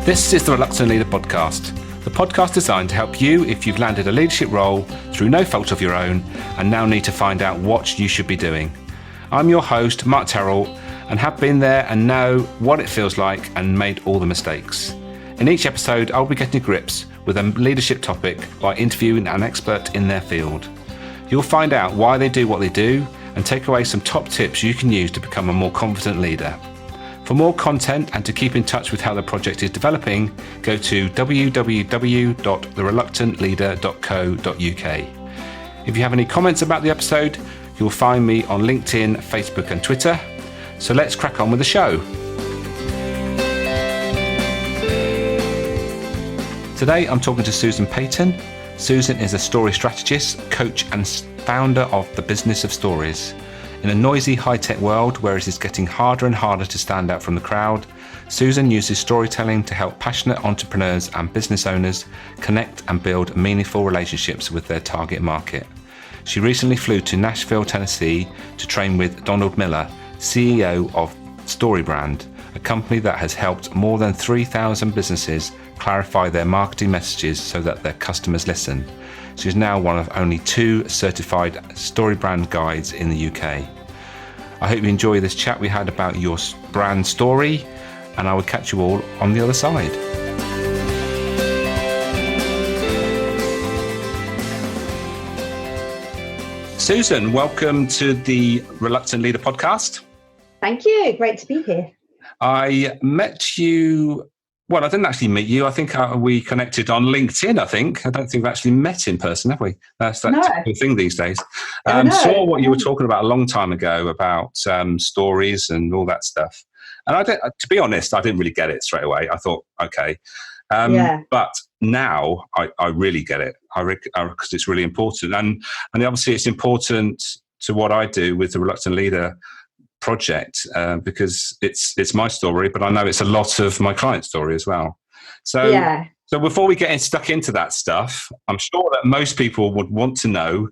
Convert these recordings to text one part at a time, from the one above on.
This is the Reluctant Leader podcast, the podcast designed to help you if you've landed a leadership role through no fault of your own and now need to find out what you should be doing. I'm your host, Mark Terrell, and have been there and know what it feels like and made all the mistakes. In each episode, I'll be getting to grips with a leadership topic by interviewing an expert in their field. You'll find out why they do what they do and take away some top tips you can use to become a more confident leader. For more content and to keep in touch with how the project is developing, go to www.thereluctantleader.co.uk. If you have any comments about the episode, you'll find me on LinkedIn, Facebook and Twitter. So let's crack on with the show. Today I'm talking to Susan Payton. Susan is a story strategist, coach and founder of The Business of Stories. In a noisy high-tech world where it is getting harder and harder to stand out from the crowd, Susan uses storytelling to help passionate entrepreneurs and business owners connect and build meaningful relationships with their target market. She recently flew to Nashville, Tennessee to train with Donald Miller, CEO of StoryBrand, a company that has helped more than 3,000 businesses clarify their marketing messages so that their customers listen. She's now one of only 2 certified StoryBrand guides in the UK. I hope you enjoy this chat we had about your brand story, and I will catch you all on the other side. Susan, welcome to the Reluctant Leader podcast. Thank you. Great to be here. I met you. Well, I didn't actually meet you. I think we connected on LinkedIn, I don't think we've actually met in person, have we? That's that typical thing these days. Saw what you were talking about a long time ago about stories and all that stuff. And to be honest, I didn't really get it straight away. I thought, okay. But now I really get it because it's really important. And obviously it's important to what I do with the Reluctant Leader project because it's my story, but I know it's a lot of my client's story as well. So before we get stuck into that stuff, I'm sure that most people would want to know,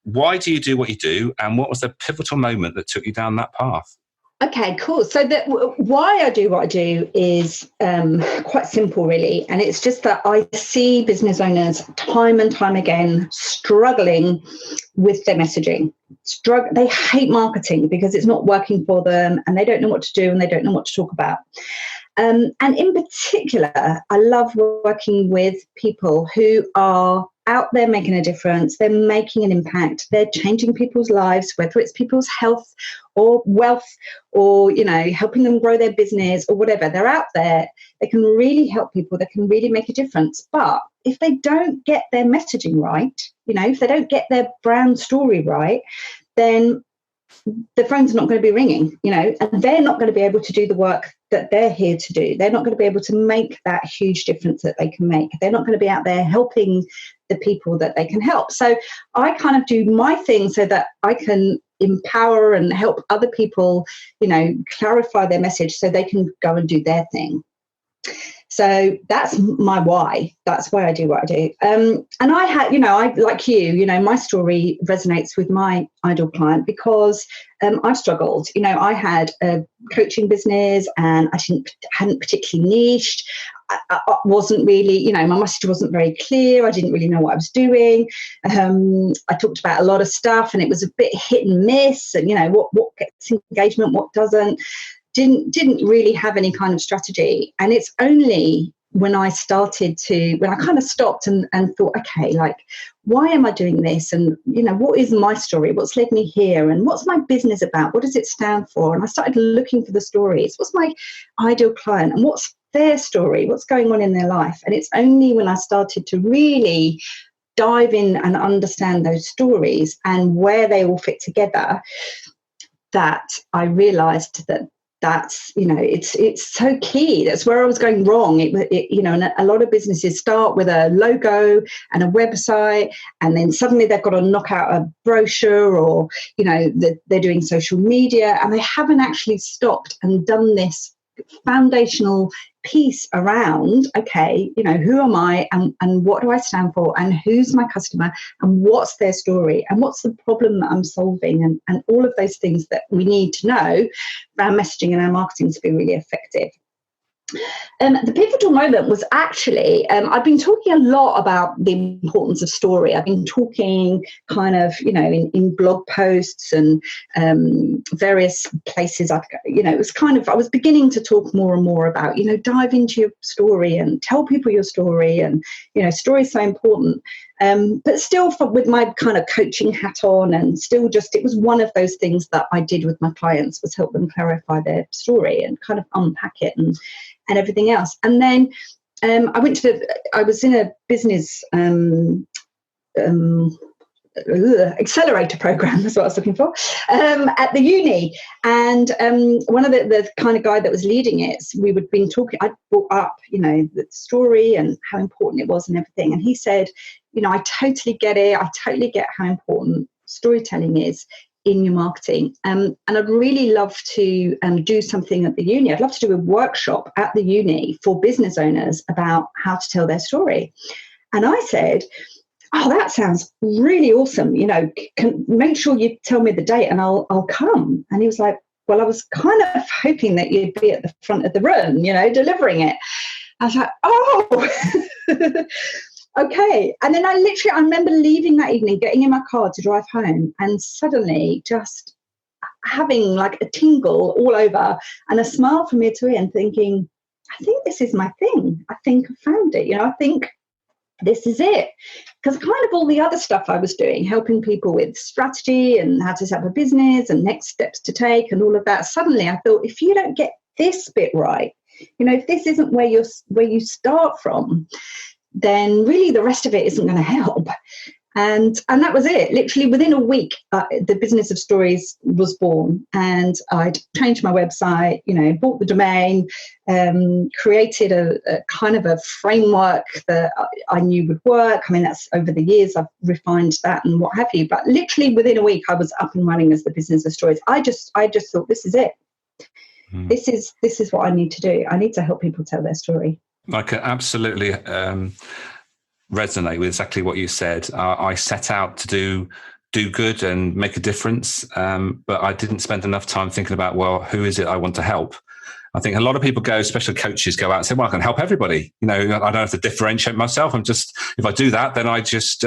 why do you do what you do, and what was the pivotal moment that took you down that path? Okay, cool. So why I do what I do is quite simple, really. And it's just that I see business owners time and time again struggling with their messaging. They hate marketing because it's not working for them and they don't know what to do and they don't know what to talk about. And in particular, I love working with people who are out there making a difference. They're making an impact. They're changing people's lives, whether it's people's health or wealth or, helping them grow their business or whatever. They're out there. They can really help people. They can really make a difference. But if they don't get their messaging right, if they don't get their brand story right, then the phone's not going to be ringing, and they're not going to be able to do the work that they're here to do. They're not going to be able to make that huge difference that they can make. They're not going to be out there helping the people that they can help. So I kind of do my thing so that I can empower and help other people, clarify their message so they can go and do their thing. So that's my why. That's why I do what I do. And I had, I like you, my story resonates with my ideal client because I've struggled. I had a coaching business and I hadn't particularly niched. I wasn't really, my message wasn't very clear. I didn't really know what I was doing. I talked about a lot of stuff and it was a bit hit and miss. And, what gets engagement, what doesn't. Didn't really have any kind of strategy. And it's only when I kind of stopped and thought, okay, why am I doing this? And, what is my story? What's led me here? And what's my business about? What does it stand for? And I started looking for the stories. What's my ideal client? And what's their story? What's going on in their life? And it's only when I started to really dive in and understand those stories and where they all fit together that I realized that's it's so key. That's where I was going wrong. And a lot of businesses start with a logo and a website, and then suddenly they've got to knock out a brochure, or they're doing social media, and they haven't actually stopped and done this foundational piece around, okay, who am I and what do I stand for, and who's my customer, and what's their story, and what's the problem that I'm solving, and all of those things that we need to know for our messaging and our marketing to be really effective. The pivotal moment was actually, I've been talking a lot about the importance of story. I've been talking kind of, in blog posts and various places. It was kind of, I was beginning to talk more and more about, dive into your story and tell people your story. And, story is so important. But still with my kind of coaching hat on, and still it was one of those things that I did with my clients, was help them clarify their story and kind of unpack it and everything else. And then I was in a business accelerator program, that's what I was looking for, at the uni. And one of the kind of guy that was leading it, we would been talking, I brought up, the story and how important it was and everything. And he said, I totally get it. I totally get how important storytelling is in your marketing. And I'd really love to do something at the uni. I'd love to do a workshop at the uni for business owners about how to tell their story. And I said, oh, that sounds really awesome. Make sure you tell me the date and I'll come. And he was like, well, I was kind of hoping that you'd be at the front of the room, delivering it. I was like, oh, okay. And then I remember leaving that evening, getting in my car to drive home, and suddenly just having like a tingle all over and a smile from ear to ear, and thinking, I think this is my thing. I think I found it. I think this is it. Because kind of all the other stuff I was doing, helping people with strategy and how to set up a business and next steps to take and all of that, suddenly I thought, if you don't get this bit right, if this isn't where you start from, then really the rest of it isn't going to help. And that was it. Literally within a week, the Business of Stories was born, and I'd changed my website, bought the domain, created a kind of a framework that I knew would work. I mean, that's over the years I've refined that and what have you. But literally within a week, I was up and running as the Business of Stories. I just thought, this is it. This is what I need to do. I need to help people tell their story. I can absolutely resonate with exactly what you said. I set out to do good and make a difference, but I didn't spend enough time thinking about, well, who is it I want to help? I think a lot of people especially coaches, go out and say, well, I can help everybody. I don't have to differentiate myself. If I do that, then I just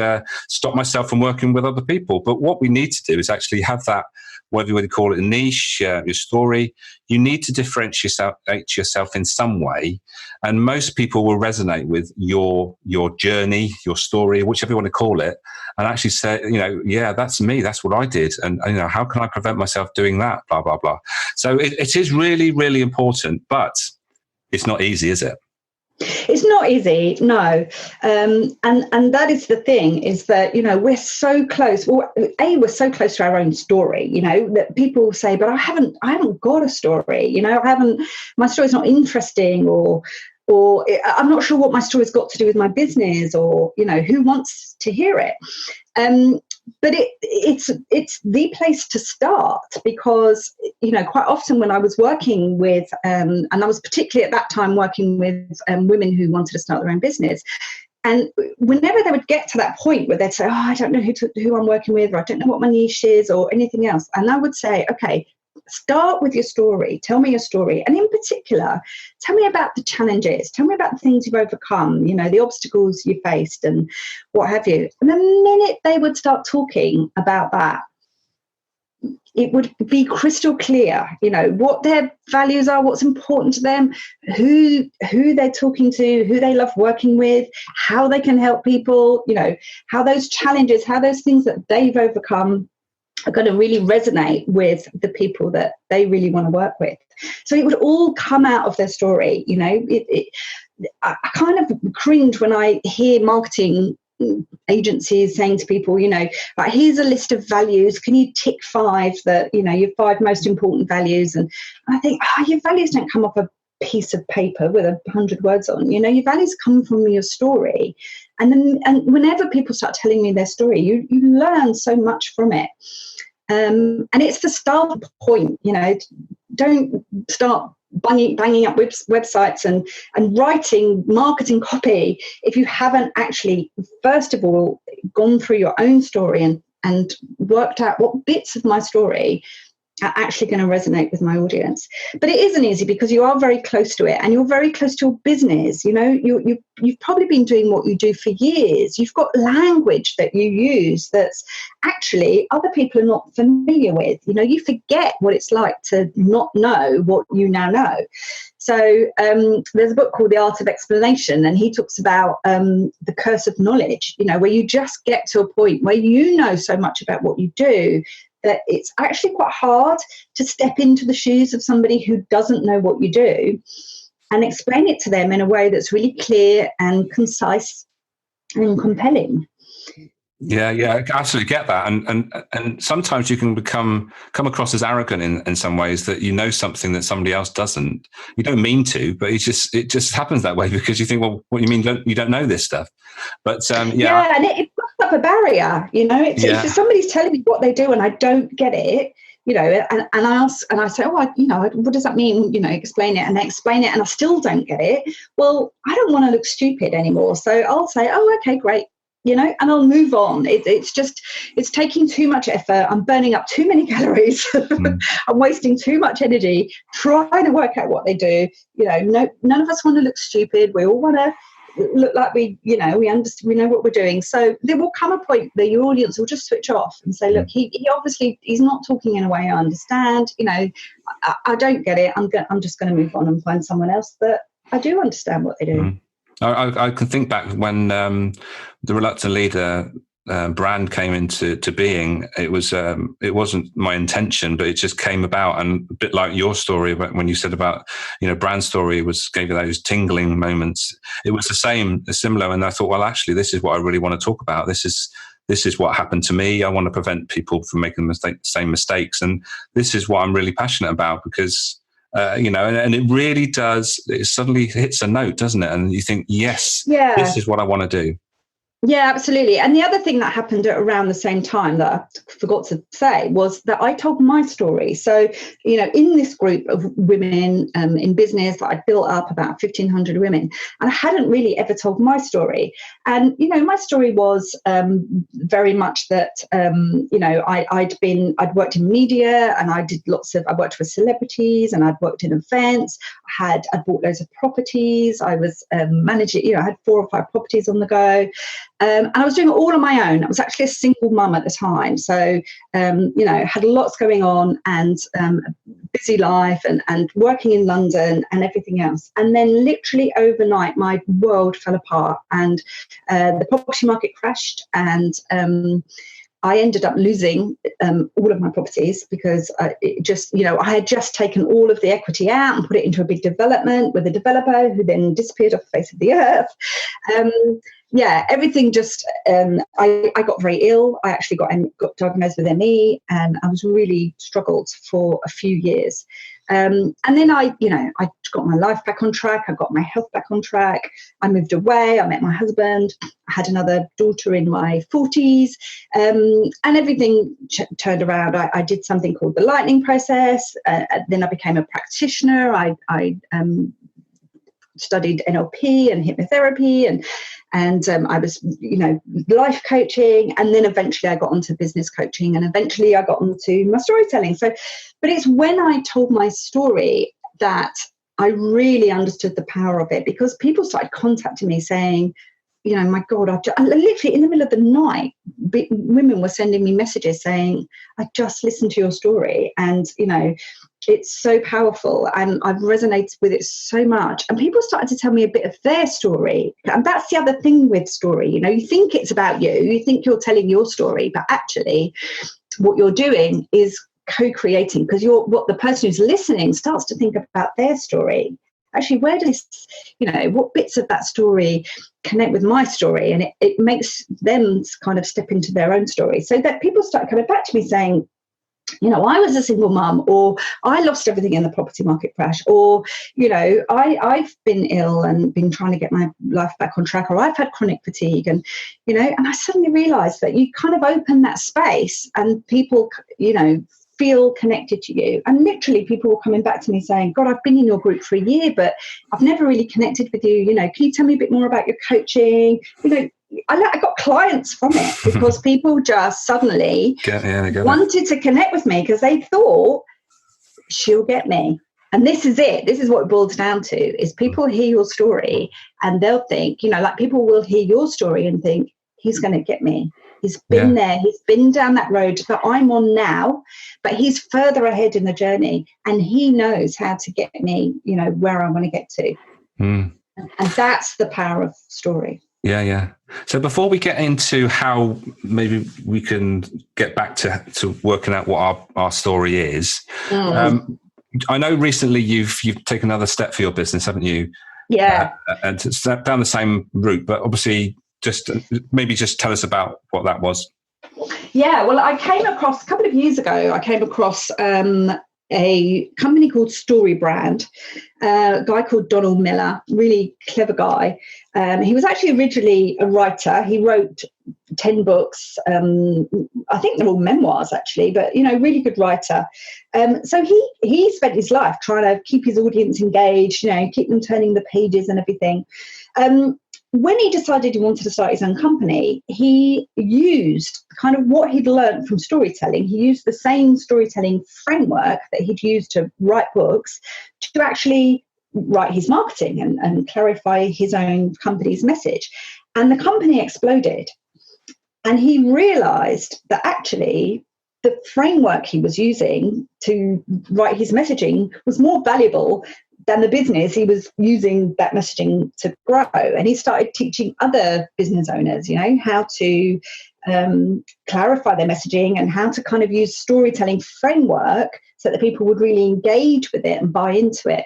stop myself from working with other people. But what we need to do is actually have that, whatever you would call it, a niche, your story. You need to differentiate yourself in some way. And most people will resonate with your journey, your story, whichever you want to call it, and actually say, yeah, that's me. That's what I did. And, how can I prevent myself doing that? Blah, blah, blah. So it is really, really important, but it's not easy, is it? It's not easy, no. And that is the thing, is that, we're so close. Well, we're so close to our own story, that people say, but I haven't got a story, my story's not interesting, or I'm not sure what my story's got to do with my business, or, who wants to hear it? But it's the place to start, because, quite often when I was working with, and I was particularly at that time working with women who wanted to start their own business, and whenever they would get to that point where they'd say, oh, I don't know who I'm working with, or I don't know what my niche is, or anything else, and I would say, okay, start with your story. Tell me your story. And in particular, tell me about the challenges. Tell me about the things you've overcome, the obstacles you faced and what have you. And the minute they would start talking about that, it would be crystal clear, what their values are, what's important to them, who they're talking to, who they love working with, how they can help people, how those challenges, how those things that they've overcome are going to really resonate with the people that they really want to work with. So it would all come out of their story. I kind of cringe when I hear marketing agencies saying to people, right, here's a list of values. Can you tick 5 that, your 5 most important values? And I think, your values don't come off a piece of paper with 100 words on. Your values come from your story. And whenever people start telling me their story, you learn so much from it. And it's the start point, don't start banging up websites and writing marketing copy if you haven't actually, first of all, gone through your own story and worked out what bits of my story are actually going to resonate with my audience. But it isn't easy because you are very close to it, and you're very close to your business. You know, you've probably been doing what you do for years. You've got language that you use that's actually other people are not familiar with. You know, you forget what it's like to not know what you now know. So there's a book called The Art of Explanation, and he talks about the curse of knowledge, you know, where you just get to a point where you know so much about what you do that it's actually quite hard to step into the shoes of somebody who doesn't know what you do and explain it to them in a way that's really clear and concise and compelling. Yeah, I absolutely get that, and sometimes you can come across as arrogant in some ways, that you know something that somebody else doesn't. You don't mean to, but it just happens that way because you think, well, what do you mean you don't know this stuff? But and it puts up a barrier. You know, if somebody's telling me what they do and I don't get it, you know, and I ask and I say, what does that mean? You know, explain it, and they explain it, and I still don't get it. Well, I don't want to look stupid anymore, so I'll say, oh, okay, great. You know, and I'll move on. It's taking too much effort. I'm burning up too many calories. I'm wasting too much energy trying to work out what they do. You know, none of us want to look stupid. We all want to look like we understand, we know what we're doing. So there will come a point that your audience will just switch off and say, look, he obviously, he's not talking in a way I understand. You know, I don't get it. I'm just going to move on and find someone else that I do understand what they do. I can think back when the Reluctant Leader brand came into being. It wasn't my intention, but it just came about. And a bit like your story, when you said about, you know, brand story gave you those tingling moments. It was similar. And I thought, well, actually, this is what I really want to talk about. This is what happened to me. I want to prevent people from making the same mistakes, and this is what I'm really passionate about because. You know, and it really does. It suddenly hits a note, doesn't it? And you think, yes, this is what I want to do. Yeah, absolutely. And the other thing that happened at around the same time that I forgot to say was that I told my story. So, you know, in this group of women in business that I built up, about 1,500 women, and I hadn't really ever told my story. And, you know, my story was very much that, you know, I'd worked in media, and I worked with celebrities, and I'd worked in events. I bought loads of properties. I was managing, you know, I had 4 or 5 properties on the go. And I was doing it all on my own. I was actually a single mum at the time. So, you know, had lots going on, and busy life, and working in London and everything else. And then literally overnight, my world fell apart, and the property market crashed, and I ended up losing all of my properties because I had just taken all of the equity out and put it into a big development with a developer who then disappeared off the face of the earth. Everything just, I got very ill. I actually got diagnosed with ME, and I was really struggled for a few years. And then I got my life back on track. I got my health back on track. I moved away. I met my husband. I had another daughter in my 40s, and everything turned around. I did something called the lightning process. Then I became a practitioner. I studied NLP and hypnotherapy, and I was, you know, life coaching, and then eventually I got onto business coaching, and eventually I got onto my storytelling. So, but it's when I told my story that I really understood the power of it, because people started contacting me saying, you know, my God, I literally in the middle of the night, women were sending me messages saying, I just listened to your story, and, you know, it's so powerful, and I've resonated with it so much. And people started to tell me a bit of their story. And that's the other thing with story. You know, you think it's about you. You think you're telling your story, but actually what you're doing is co-creating, because what the person who's listening starts to think about their story. Actually, where does, you know, what bits of that story connect with my story? And it makes them kind of step into their own story. So that people start coming back to me saying, you know, I was a single mum, or I lost everything in the property market crash, or, you know, I've been ill and been trying to get my life back on track, or I've had chronic fatigue. And, you know, and I suddenly realised that you kind of open that space and people, you know, feel connected to you. And literally people were coming back to me saying, God, I've been in your group for a year, but I've never really connected with you. You know, can you tell me a bit more about your coaching? You know, I got clients from it because people just suddenly wanted to connect with me, because they thought she'll get me. And this is it. This is what it boils down to, is people hear your story and they'll think, like people will hear your story and think, he's going to get me. He's been there. He's been down that road that I'm on now, but he's further ahead in the journey and he knows how to get me, where I want to get to. And that's the power of story. Yeah. So before we get into how maybe we can get back to working out what our story is, I know recently you've taken another step for your business, haven't you? Yeah. And to step down the same route, but obviously just tell us about what that was. Yeah, well, I came across a couple of years ago, a company called Story Brand, a guy called Donald Miller, really clever guy. He was actually originally a writer. He wrote 10 books. I think they're all memoirs, actually, but, really good writer. So he spent his life trying to keep his audience engaged, keep them turning the pages and everything. When he decided he wanted to start his own company, he used kind of what he'd learned from storytelling. He used the same storytelling framework that he'd used to write books to actually write his marketing and clarify his own company's message. And the company exploded. And he realized that actually the framework he was using to write his messaging was more valuable than the business he was using that messaging to grow. And he started teaching other business owners, how to clarify their messaging and how to kind of use storytelling framework so that people would really engage with it and buy into it.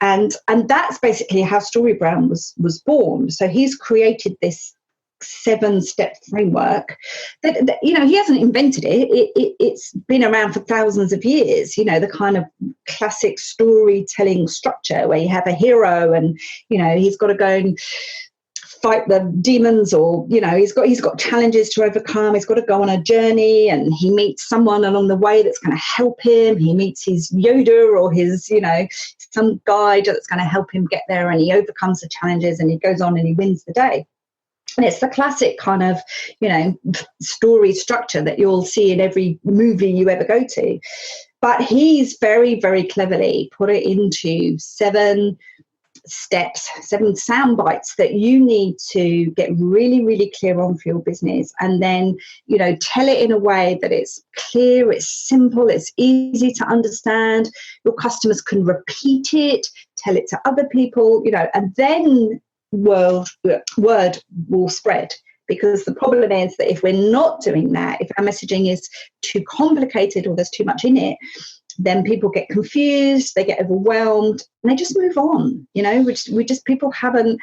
And that's basically how Story Brand was born. So he's created this 7-step framework that he hasn't invented it. It's been around for thousands of years, the kind of classic storytelling structure where you have a hero and he's got to go and fight the demons, or he's got challenges to overcome. He's got to go on a journey and he meets someone along the way that's going to help him. He meets his Yoda or his some guide that's going to help him get there, and he overcomes the challenges and he goes on and he wins the day. And it's the classic kind of, story structure that you'll see in every movie you ever go to. But he's very, very cleverly put it into 7 steps, 7 sound bites that you need to get really, really clear on for your business. And then, tell it in a way that it's clear, it's simple, it's easy to understand. Your customers can repeat it, tell it to other people, and then word will spread. Because the problem is that if we're not doing that, if our messaging is too complicated or there's too much in it, then people get confused, they get overwhelmed, and they just move on. People haven't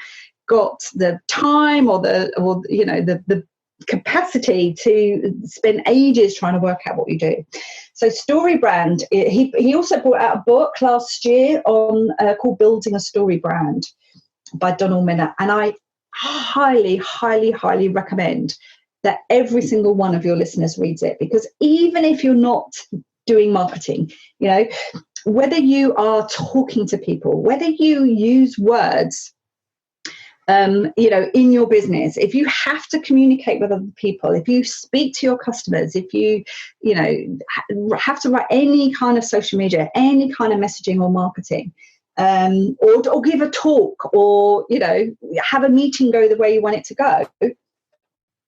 got the time or the capacity to spend ages trying to work out what we do. So Story Brand, he also brought out a book last year on called Building a Story Brand by Donald Miller, and I highly, highly, highly recommend that every single one of your listeners reads it, because even if you're not doing marketing, whether you are talking to people, whether you use words, in your business, if you have to communicate with other people, if you speak to your customers, if you, have to write any kind of social media, any kind of messaging or marketing, or give a talk, or have a meeting go the way you want it to go,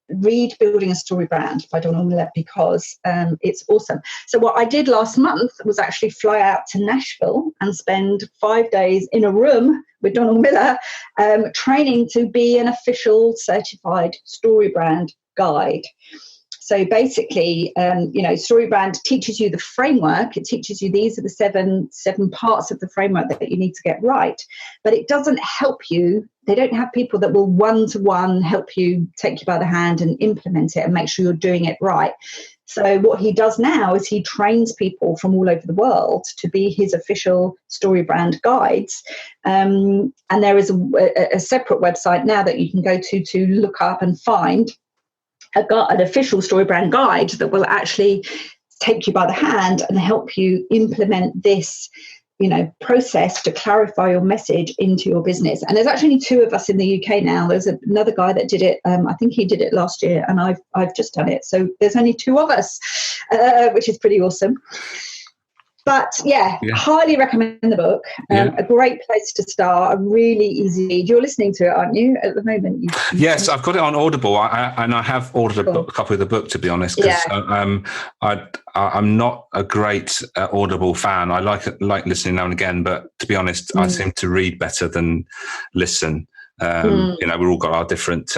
read Building a Story Brand by Donald Miller, because it's awesome. So what I did last month was actually fly out to Nashville and spend 5 days in a room with Donald Miller, training to be an official certified Story Brand guide. So basically, Story Brand teaches you the framework. It teaches you these are the seven parts of the framework that you need to get right. But it doesn't help you. They don't have people that will one-to-one help you, take you by the hand and implement it and make sure you're doing it right. So what he does now is he trains people from all over the world to be his official Story Brand guides. And there is a separate website now that you can go to look up and find an official Story Brand guide that will actually take you by the hand and help you implement this, process to clarify your message into your business. And there's actually 2 of us in the UK now. There's another guy that did it. I think he did it last year, and I've just done it. So there's only 2 of us, which is pretty awesome. But highly recommend the book. A great place to start. A really easy read. You're listening to it, aren't you, at the moment? Yes, I've got it on Audible, and I have ordered a copy of the book, to be honest, because I'm not a great Audible fan. I like listening now and again, but to be honest, I seem to read better than listen. We've all got our different.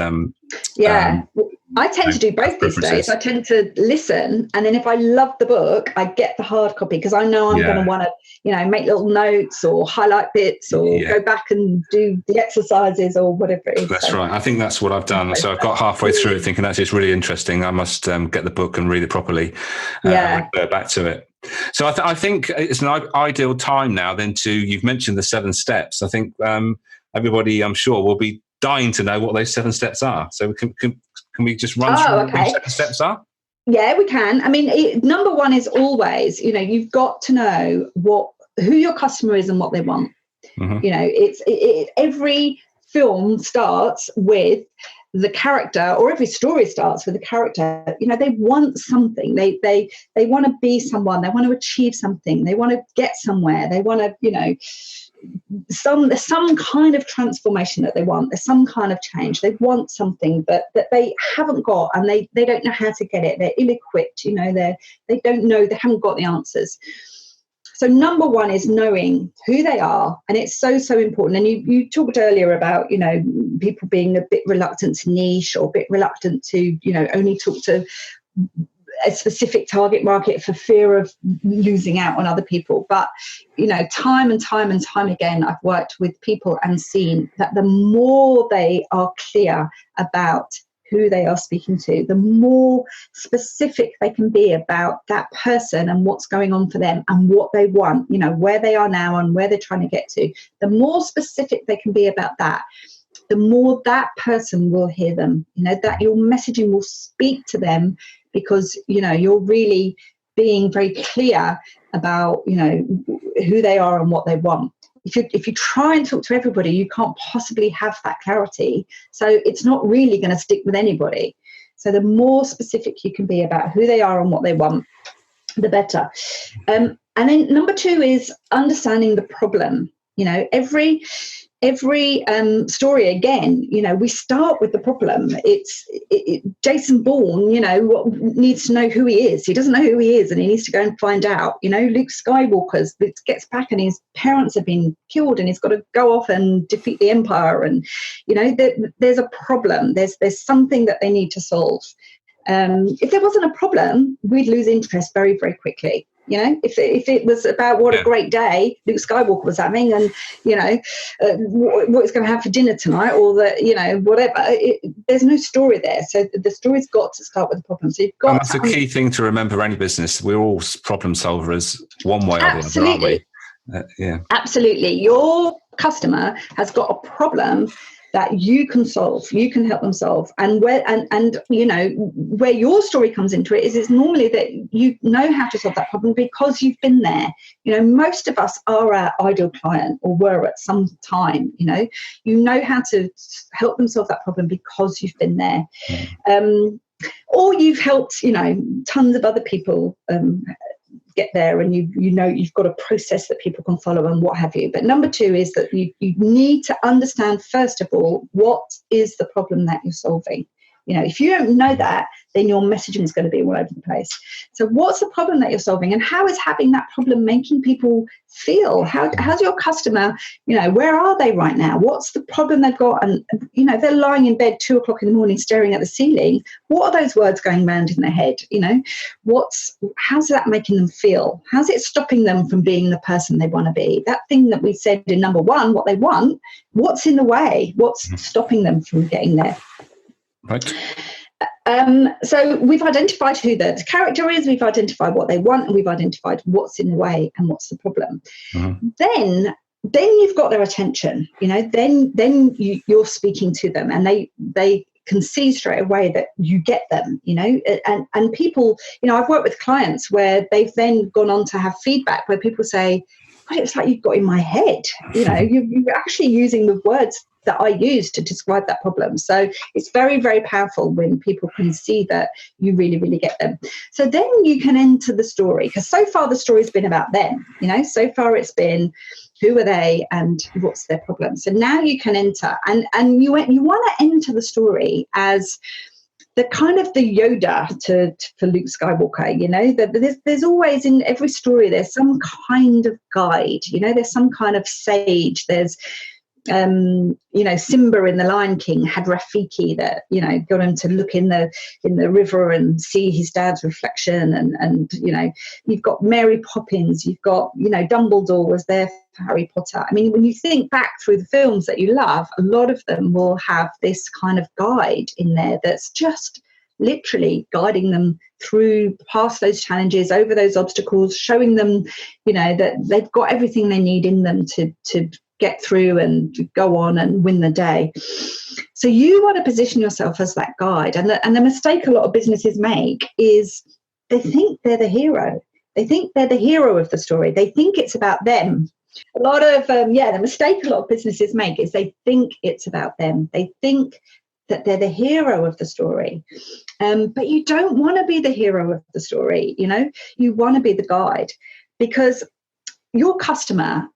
I tend to do both these days. I tend to listen, and then if I love the book, I get the hard copy because I know I'm going to want to, make little notes or highlight bits or go back and do the exercises or whatever it is. That's right. I think that's what I've done. So I've got halfway through it thinking actually it's really interesting. I must get the book and read it properly. And go back to it. So I think it's an ideal time now then you've mentioned the 7 steps. I think everybody, I'm sure, will be dying to know what those 7 steps are. So can we just run through what those 7 steps are? Yeah, we can. I mean, number one is always, you've got to know who your customer is and what they want. Mm-hmm. Every film starts with the character, or every story starts with the character. They want something. They want to be someone. They want to achieve something. They want to get somewhere. They want to, there's some kind of transformation that they want. There's some kind of change. They want something that they haven't got, and they don't know how to get it. They're ill-equipped. They don't know. They haven't got the answers. So number one is knowing who they are, and it's so important. And you talked earlier about people being a bit reluctant to niche, or a bit reluctant to only talk to a specific target market for fear of losing out on other people. But time and time again, I've worked with people and seen that the more they are clear about who they are speaking to, the more specific they can be about that person and what's going on for them and what they want, where they are now and where they're trying to get to. The more specific they can be about that, the more that person will hear them, that your messaging will speak to them, because you're really being very clear about who they are and what they want. If you try and talk to everybody, you can't possibly have that clarity, so it's not really going to stick with anybody. So the more specific you can be about who they are and what they want, the better. And then number 2 is understanding the problem. Every story, again, we start with the problem. Jason Bourne, needs to know who he is. He doesn't know who he is, and he needs to go and find out. Luke Skywalker gets back, and his parents have been killed, and he's got to go off and defeat the Empire. And there's a problem. There's something that they need to solve. If there wasn't a problem, we'd lose interest very, very quickly. If it was about what a great day Luke Skywalker was having, and what he's going to have for dinner tonight, or whatever, there's no story there. So the story's got to start with the problem. So you've got. And that's a key thing to remember. Any business, we're all problem solvers, one way or the other, aren't we? Absolutely. Your customer has got a problem that you can solve, you can help them solve. And where your story comes into it is it's normally that you know how to solve that problem because you've been there. Most of us are our ideal client, or were at some time. You know how to help them solve that problem because you've been there. Or you've helped, tons of other people get there, and you've got a process that people can follow and what have you. But number 2 is that you need to understand, first of all, what is the problem that you're solving. If you don't know that, then your messaging is going to be all over the place. So what's the problem that you're solving, and how is having that problem making people feel? How's your customer, where are they right now? What's the problem they've got? And, they're lying in bed 2 o'clock in the morning staring at the ceiling. What are those words going around in their head? How's that making them feel? How's it stopping them from being the person they want to be? That thing that we said in number 1, what they want, what's in the way? What's stopping them from getting there? Right. So we've identified who the character is, we've identified what they want, and we've identified what's in the way and what's the problem. Mm-hmm. Then you've got their attention. Then you're speaking to them, and they can see straight away that you get them. And people, I've worked with clients where they've then gone on to have feedback where people say, it's like you've got in my head. You're actually using the words that I use to describe that problem. So it's very, very powerful when people can see that you really, really get them. So then you can enter the story, because so far the story's been about them. So far it's been who are they and what's their problem. So now you can enter, and you want to enter the story as the kind of the Yoda for Luke Skywalker. That there's always, in every story, there's some kind of guide. There's some kind of sage. There's Simba in The Lion King had Rafiki that got him to look in the river and see his dad's reflection, and you've got Mary Poppins, you've got Dumbledore was there for Harry Potter. I mean, when you think back through the films that you love, a lot of them will have this kind of guide in there that's just literally guiding them through past those challenges, over those obstacles, showing them that they've got everything they need in them to get through and go on and win the day. So you want to position yourself as that guide. And the mistake a lot of businesses make is they think they're the hero. They think they're the hero of the story. They think it's about them. A lot of, the mistake a lot of businesses make is they think it's about them. They think that they're the hero of the story. But you don't want to be the hero of the story. You want to be the guide, because your customer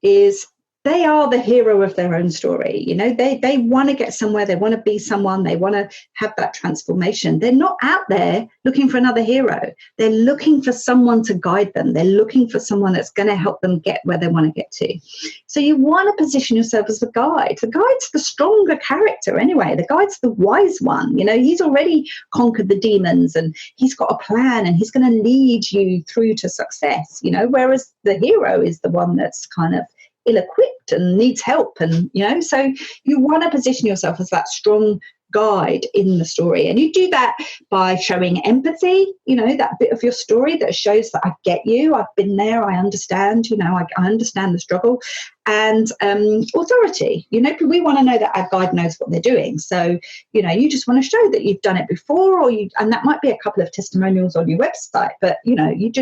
they are the hero of their own story. They want to get somewhere. They want to be someone. They want to have that transformation. They're not out there looking for another hero. They're looking for someone to guide them. They're looking for someone that's going to help them get where they want to get to. So you want to position yourself as the guide. The guide's the stronger character anyway. The guide's the wise one. He's already conquered the demons, and he's got a plan, and he's going to lead you through to success, whereas the hero is the one that's kind of ill-equipped and needs help, and so you want to position yourself as that strong guide in the story. And you do that by showing empathy, that bit of your story that shows that I get you, I've been there, I understand, I understand the struggle. And authority, we want to know that our guide knows what they're doing. So you just want to show that you've done it before, and that might be a couple of testimonials on your website, but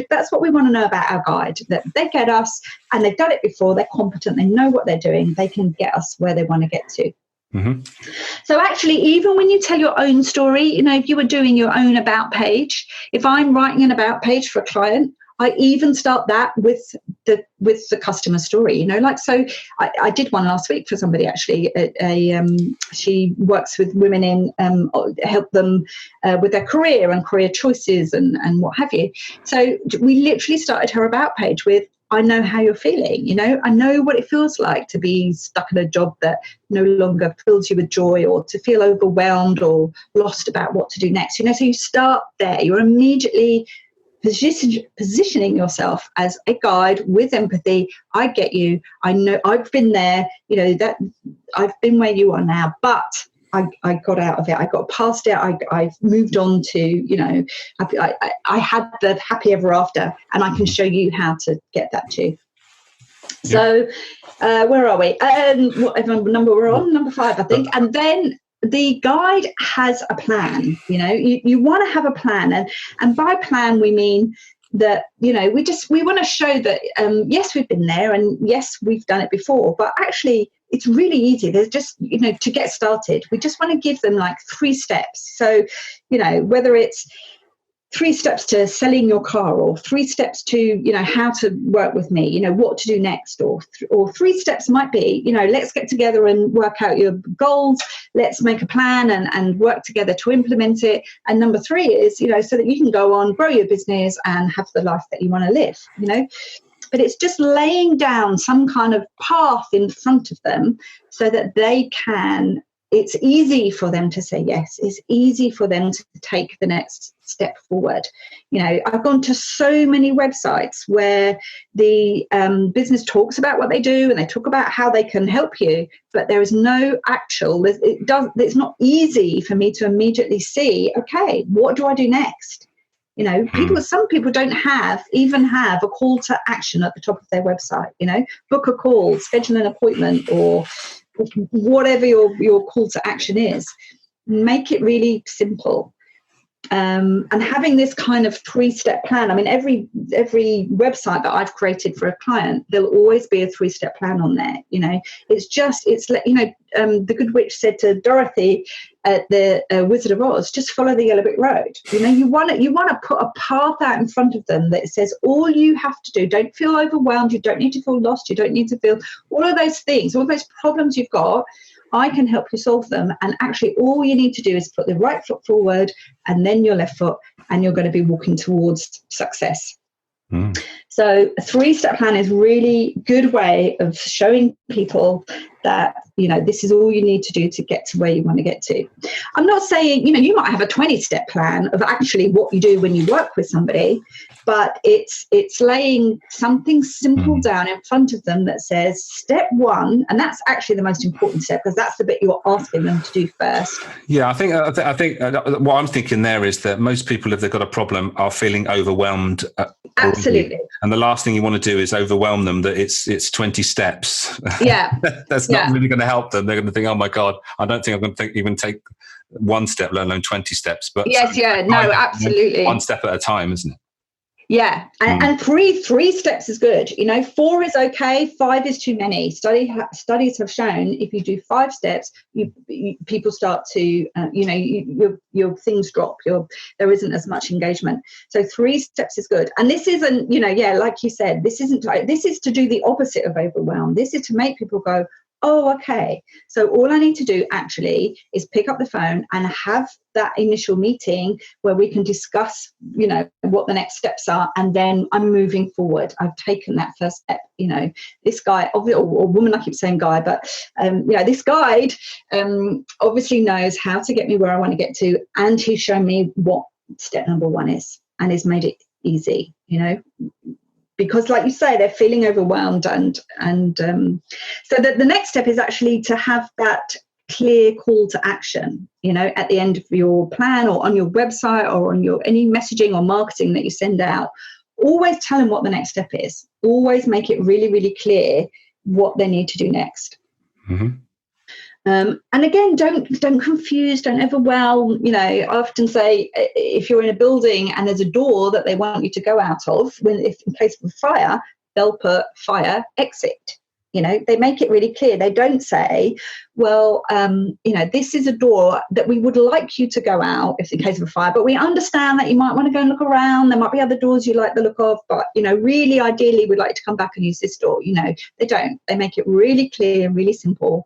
that's what we want to know about our guide, that they get us and they've done it before, they're competent, they know what they're doing, they can get us where they want to get to. Mm-hmm. So actually, even when you tell your own story, if you were doing your own about page, if I'm writing an about page for a client, I even start that with the customer story, so I did one last week for somebody actually. She works with women in help them with their career and career choices and what have you. So we literally started her about page with, I know how you're feeling, I know what it feels like to be stuck in a job that no longer fills you with joy, or to feel overwhelmed or lost about what to do next. So you start there. You're immediately positioning yourself as a guide with empathy. I get you. I know I've been there, that I've been where you are now, but I got out of it. I got past it. I've moved on to, I had the happy ever after, and I can show you how to get that too. Yeah. So where are we? Whatever number we're on, number 5, I think. And then the guide has a plan. You want to have a plan, and by plan we mean that we want to show that yes, we've been there, and yes, we've done it before, but actually it's really easy. There's just to get started, we just want to give them like 3 steps. So whether it's 3 steps to selling your car, or 3 steps to how to work with me, what to do next, or 3 steps might be let's get together and work out your goals, let's make a plan and work together to implement it. And number 3 is so that you can go on, grow your business and have the life that you want to live. But it's just laying down some kind of path in front of them so that it's easy for them to say yes. It's easy for them to take the next step forward. I've gone to so many websites where the business talks about what they do, and they talk about how they can help you, but there is no actual, it's not easy for me to immediately see, okay, what do I do next? Some people don't even have a call to action at the top of their website. Book a call, schedule an appointment, or whatever your call to action is. Make it really simple. And having this kind of 3-step plan. I mean, every every website that I've created for a client, there'll always be a 3-step plan on there. The Good Witch said to Dorothy at the Wizard of Oz, just follow the yellow brick road. You want to put a path out in front of them that says all you have to do. Don't feel overwhelmed. You don't need to feel lost. You don't need to feel all of those things, all of those problems you've got. I can help you solve them. And actually, all you need to do is put the right foot forward and then your left foot, and you're going to be walking towards success. So a 3-step plan is really good way of showing people that, this is all you need to do to get to where you want to get to. I'm not saying, you might have a 20-step plan of actually what you do when you work with somebody, but it's laying something simple down in front of them that says step 1, and that's actually the most important step because that's the bit you're asking them to do first. Yeah, I think what I'm thinking there is that most people, if they've got a problem, are feeling overwhelmed. Absolutely. And the last thing you want to do is overwhelm them that it's 20 steps. Yeah. That's not really going to help them. They're going to think, oh my God, I don't think I'm going to even take 1 step, let alone 20 steps. But absolutely. 1 step at a time, isn't it? Yeah, and three steps is good. 4 is okay. 5 is too many. Studies have shown if you do 5 steps, people start to, your things drop. There isn't as much engagement. So 3 steps is good. And this isn't, like you said, this is to do the opposite of overwhelm. This is to make people go, oh, okay. So all I need to do actually is pick up the phone and have that initial meeting where we can discuss, what the next steps are. And then I'm moving forward. I've taken that first step. This guy, or woman, I keep saying guy, but, this guide obviously knows how to get me where I want to get to. And he's shown me what step number 1 is and has made it easy, because like you say, they're feeling overwhelmed and so the next step is actually to have that clear call to action, at the end of your plan or on your website or on any messaging or marketing that you send out. Always tell them what the next step is. Always make it really, really clear what they need to do next. And again, don't confuse, don't overwhelm. I often say if you're in a building and there's a door that they want you to go out of, if in case of a fire, they'll put fire exit. They make it really clear. They don't say, well, this is a door that we would like you to go out if in case of a fire, but we understand that you might want to go and look around. There might be other doors you like the look of, but, really ideally we'd like to come back and use this door. They don't. They make it really clear, really simple.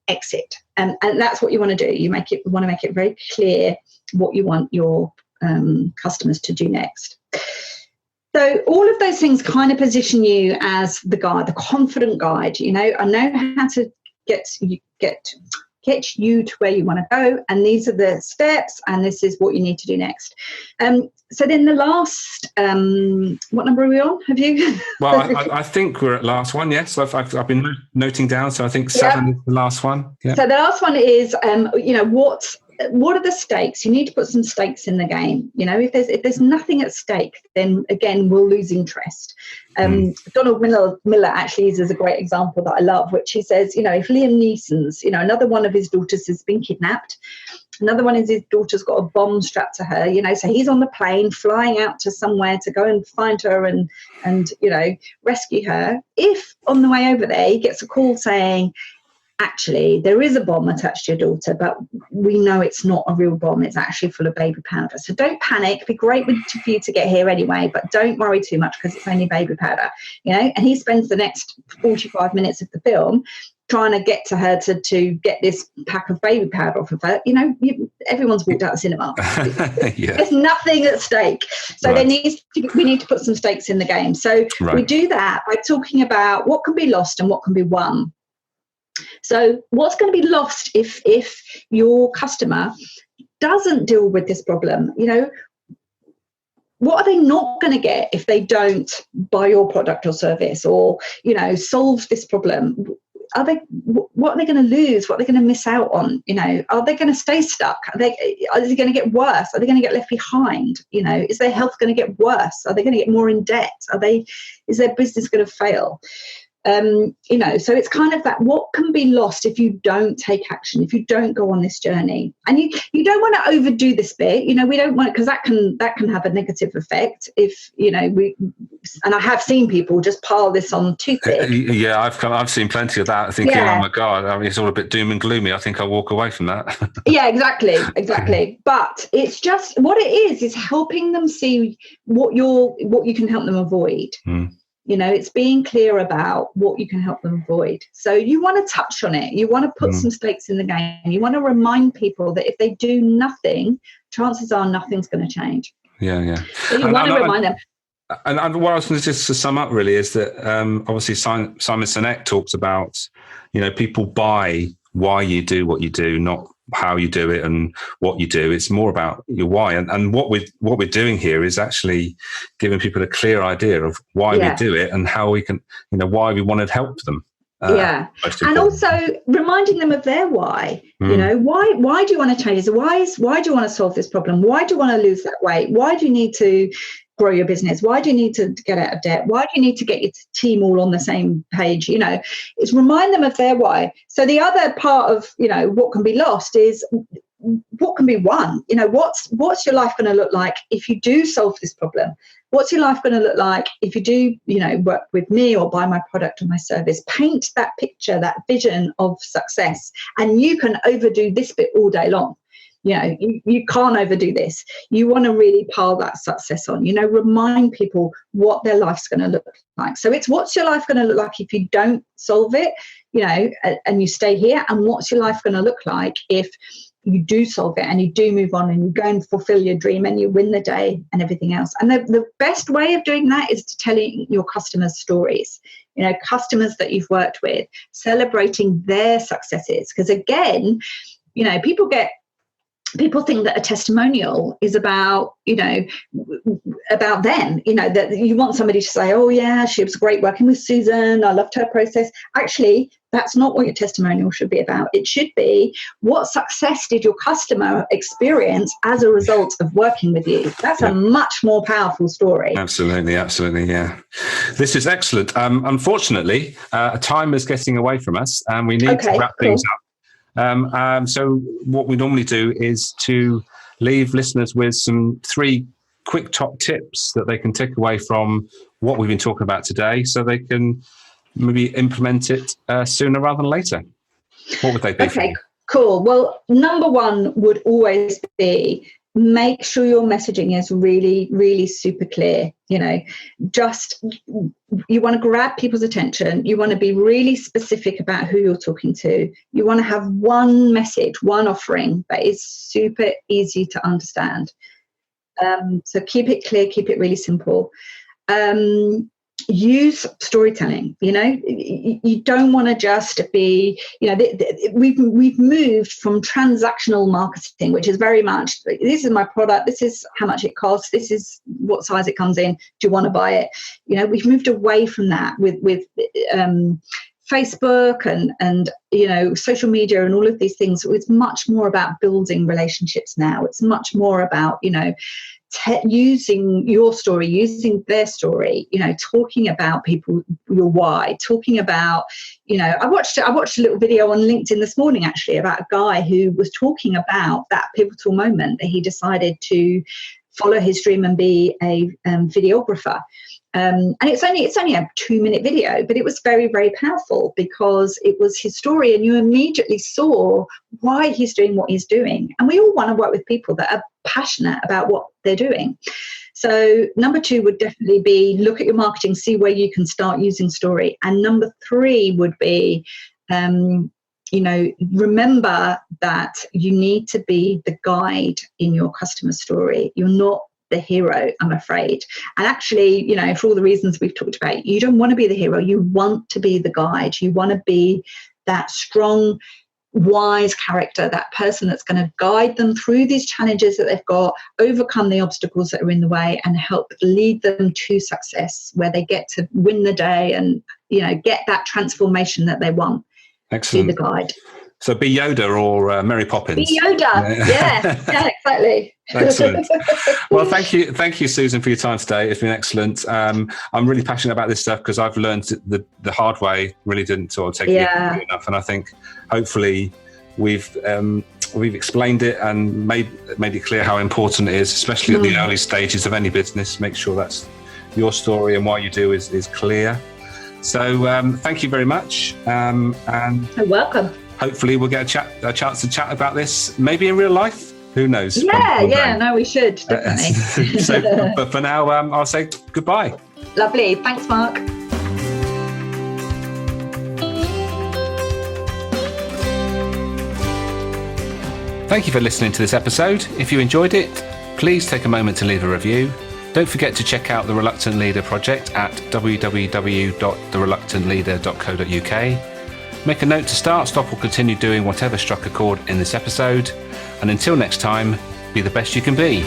Exit, and that's what you want to do. You want to make it very clear what you want your customers to do next. So all of those things kind of position you as the guide, the confident guide. I know how to get you to where you want to go, and these are the steps, and this is what you need to do next. So then the last, what number are we on? Have you? Well, I think we're at last one. Yes, I've been noting down. So I think 7 is the last one. Yeah. So the last one is, what are the stakes? You need to put some stakes in the game. If there's nothing at stake, then again we'll lose interest. Donald Miller actually uses a great example that I love, which he says, if Liam Neeson's, another one of his daughters has been kidnapped. Another one is his daughter's got a bomb strapped to her, so he's on the plane flying out to somewhere to go and find her and rescue her. If on the way over there he gets a call saying, actually, there is a bomb attached to your daughter, but we know it's not a real bomb. It's actually full of baby powder. So don't panic. It'd be great for you to get here anyway, but don't worry too much because it's only baby powder, And he spends the next 45 minutes of the film trying to get to her to get this pack of baby powder off of her. Everyone's walked out of the cinema. Yeah. There's nothing at stake. So we need to put some stakes in the game. So we do that by talking about what can be lost and what can be won. So what's going to be lost if your customer doesn't deal with this problem? What are they not going to get if they don't buy your product or service or, solve this problem? What are they going to lose? What are they going to miss out on? Are they going to stay stuck? Are they going to get worse? Are they going to get left behind? Is their health going to get worse? Are they going to get more in debt? Is their business going to fail? So it's kind of that, what can be lost if you don't take action, if you don't go on this journey. And you don't want to overdo this bit, we don't want it, because that can have a negative effect if, and I have seen people just pile this on too thick. Yeah, I've seen plenty of that, thinking, oh my God, I mean, it's all a bit doom and gloomy. I think I'll walk away from that. Yeah, exactly. But it's just, what it is helping them see what you can help them avoid. It's being clear about what you can help them avoid. So you want to touch on it. You want to put some stakes in the game. You want to remind people that if they do nothing, chances are nothing's going to change. Yeah. So you want to remind them. And what I was going to just to sum up really is that obviously Simon Sinek talks about, people buy why you do what you do, not how you do it and what you do. It's more about your why. And what we're doing here is actually giving people a clear idea of why we do it and how we can, why we want to help them. And also reminding them of their why. Why do you want to change this? Why do you want to solve this problem? Why do you want to lose that weight? Why do you need to grow your business? Why do you need to get out of debt? Why do you need to get your team all on the same page? It's remind them of their why. So the other part of, what can be lost is what can be won. What's your life going to look like if you do solve this problem? What's your life going to look like if you do, work with me or buy my product or my service? Paint that picture, that vision of success, and you can overdo this bit all day long. You can't overdo this. You want to really pile that success on, remind people what their life's going to look like. So it's what's your life going to look like if you don't solve it, and you stay here, and what's your life going to look like if you do solve it and you do move on and you go and fulfill your dream and you win the day and everything else. And the best way of doing that is to telling your customers stories, customers that you've worked with, celebrating their successes. Because again, people think that a testimonial is about, about them, that you want somebody to say, oh yeah, she was great working with Susan, I loved her process. Actually, that's not what your testimonial should be about. It should be, what success did your customer experience as a result of working with you? That's a much more powerful story. Absolutely, yeah. This is excellent. Unfortunately, time is getting away from us and we need to wrap things up. So what we normally do is to leave listeners with some 3 quick top tips that they can take away from what we've been talking about today, so they can maybe implement it sooner rather than later. What would they be? Okay, cool. Well, number 1 would always be, make sure your messaging is really, really super clear. You want to grab people's attention. You want to be really specific about who you're talking to. You want to have one message, one offering that is super easy to understand. So keep it clear, keep it really simple. Use storytelling. You don't want to just be, we've moved from transactional marketing, which is very much, this is my product, this is how much it costs, this is what size it comes in, do you want to buy it? We've moved away from that with Facebook and social media and all of these things. It's much more about building relationships now. It's much more about using your story, using their story, talking about people, your why, talking about, I watched a little video on LinkedIn this morning actually about a guy who was talking about that pivotal moment that he decided to follow his dream and be a videographer. And it's only a 2-minute video, but it was very, very powerful because it was his story and you immediately saw why he's doing what he's doing. And we all want to work with people that are passionate about what they're doing. So number 2 would definitely be, look at your marketing, see where you can start using story. And number 3 would be, remember that you need to be the guide in your customer story. You're not the hero, I'm afraid. And actually, for all the reasons we've talked about, you don't want to be the hero. You want to be the guide. You want to be that strong, wise character, that person that's going to guide them through these challenges that they've got, overcome the obstacles that are in the way, and help lead them to success where they get to win the day and, get that transformation that they want. Excellent. Be the guide. So be Yoda or Mary Poppins. Be Yoda. Yeah, exactly. Excellent. Well, thank you, Susan, for your time today. It's been excellent. I'm really passionate about this stuff because I've learned the hard way. Really didn't sort of take it enough, and I think hopefully we've explained it and made it clear how important it is, especially at the early stages of any business. Make sure that's your story and why you do is clear. So thank you very much, and you're welcome. Hopefully we'll get a chance to chat about this, maybe in real life. Who knows? No, we should definitely. But for now, I'll say goodbye. Lovely. Thanks, Mark. Thank you for listening to this episode. If you enjoyed it, please take a moment to leave a review. Don't forget to check out the Reluctant Leader project at www.thereluctantleader.co.uk. Make a note to start, stop or continue doing whatever struck a chord in this episode. And until next time, be the best you can be.